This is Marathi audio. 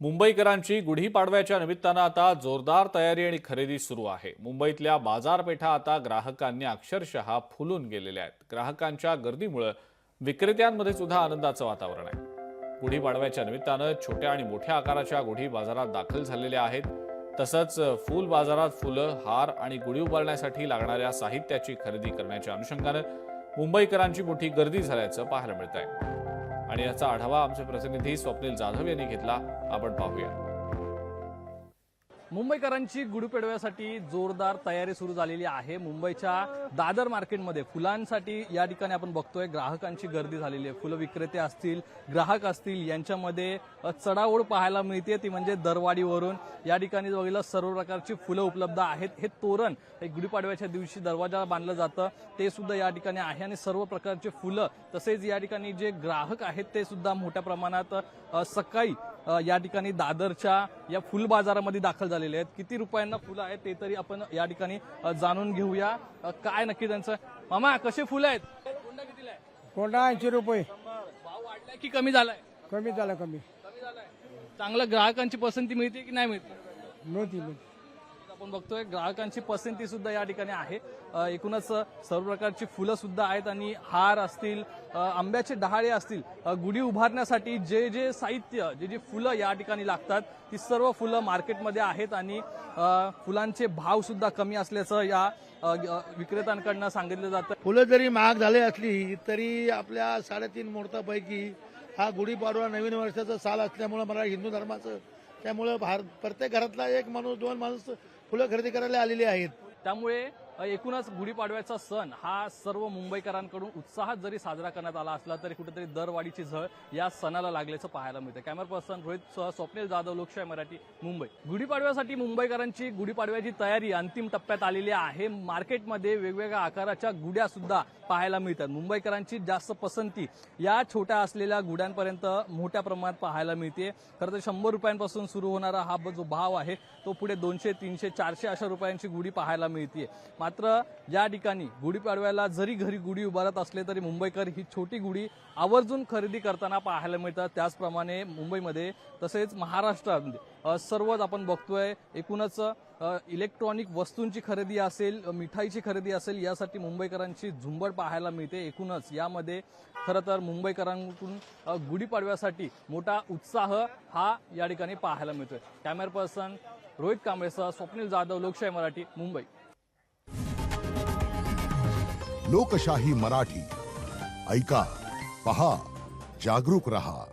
मुंबईकरांची गुढीपाडव्याच्या निमित्तानं आता जोरदार तयारी आणि खरेदी सुरू आहे। मुंबईतल्या बाजारपेठा आता ग्राहकांनी अक्षरशः फुलून गेलेल्या आहेत। ग्राहकांच्या गर्दीमुळे विक्रेत्यांमध्ये सुद्धा आनंदाचं वातावरण आहे। गुढीपाडव्याच्या निमित्तानं छोट्या आणि मोठ्या आकाराच्या गुढी बाजारात दाखल झालेल्या आहेत। तसंच फूल बाजारात फुलं, हार आणि गुढी उभारण्यासाठी लागणाऱ्या साहित्याची खरेदी करण्याच्या अनुषंगानं मुंबईकरांची मोठी गर्दी झाल्याचं पाहायला मिळतंय। आणि याचा आढावा आमचे प्रतिनिधी स्वप्नील जाधव यांनी घेतला। आपण पाहूया। मुंबईकरांची गुढीपाडव्यासाठी जोरदार तयारी सुरू झालेली आहे। मुंबईच्या दादर मार्केटमध्ये फुलांसाठी या ठिकाणी आपण बघतोय ग्राहकांची गर्दी झालेली आहे। फुलं विक्रेते असतील, ग्राहक असतील, यांच्यामध्ये चढाओढ पाहायला मिळते, ती म्हणजे दरवाढीवरून। या ठिकाणी बघितलं सर्व प्रकारची फुलं उपलब्ध आहेत। हे तोरण एक गुढीपाडव्याच्या दिवशी दरवाजाला बांधलं जातं ते सुद्धा या ठिकाणी आहे आणि सर्व प्रकारचे फुलं तसेच या ठिकाणी जे ग्राहक आहेत ते सुद्धा मोठ्या प्रमाणात सकाळी या ठिकाणी दादरच्या या फुल बाजारामध्ये दाखल झालेले आहेत। किती रुपयांना फुलं आहेत ते तरी आपण या ठिकाणी जाणून घेऊया। काय नक्की त्यांचं मामा कसे फुलं आहेत? कोंडा कितीला आहे? कोंडा 80 रुपये। भाव वाढलाय की कमी झालाय? कमी झाला कमी चांगलं ग्राहकांची पसंती मिळते की नाही मिळते? नव्हती आपण बघतोय ग्राहकांची पसंती सुद्धा या ठिकाणी आहे। एकूणच सर्व प्रकारची फुलं सुद्धा आहेत आणि हार असतील, आंब्याचे डहाळे असतील, गुढी उभारण्यासाठी जे जे साहित्य जे फुलं या ठिकाणी लागतात ती सर्व फुलं मार्केटमध्ये आहेत आणि फुलांचे भाव सुद्धा कमी असल्याचं या विक्रेत्यांकडून सांगितलं जातं। फुलं जरी महाग झाले असली तरी आपल्या 3.5 मुहूर्तापैकी हा गुढीपाडवा नवीन वर्षाचा साल असल्यामुळे मला हिंदू धर्माचं त्यामुळे प्रत्येक घरातला एक माणूस 2 माणूस फुलं खरेदी करायला आलेली आहेत। त्यामुळे एकूणच गुढीपाडव्याचा सण हा सर्व मुंबईकरांकडून उत्साहात जरी साजरा करण्यात आला असला तरी कुठेतरी दरवाढीची झळ या सणाला लागल्याचं पाहायला मिळतं। कॅमेरा पर्सन रोहित स्वप्नील जाधव, लोकशाही मराठी, मुंबई। गुढीपाडव्यासाठी मुंबईकरांची गुढीपाडव्याची तयारी अंतिम टप्प्यात आलेली आहे। मार्केटमध्ये वेगवेगळ्या आकाराच्या गुढ्या सुद्धा पाहायला मिळतात। मुंबईकरांची जास्त पसंती या छोट्या असलेल्या गुढ्यांपर्यंत मोठ्या प्रमाणात पाहायला मिळते। खरं तर 100 रुपयांपासून सुरू होणारा हा जो भाव आहे तो पुढे 200, 300, 400 अशा रुपयांची गुढी पाहायला मिळते। मात्र या ठिकाणी गुढीपाडव्याला जरी घरी गुढी उभारत असले तरी मुंबईकर ही छोटी गुढी आवर्जून खरेदी करताना पाहायला मिळतात। त्याचप्रमाणे मुंबईमध्ये तसेच महाराष्ट्रामध्ये सर्वच आपण बघतोय एकूणच इलेक्ट्रॉनिक वस्तूंची खरेदी असेल, मिठाईची खरेदी असेल, यासाठी मुंबईकरांची झुंबड पाहायला मिळते। एकूणच यामध्ये खरं तर मुंबईकरांकडून गुढीपाडव्यासाठी मोठा उत्साह हा या ठिकाणी पाहायला मिळतोय। कॅमेरा पर्सन रोहित कांबळेसह स्वप्नील जाधव, लोकशाही मराठी, मुंबई। लोकशाही मराठी ऐका, पहा, जागरूक रहा।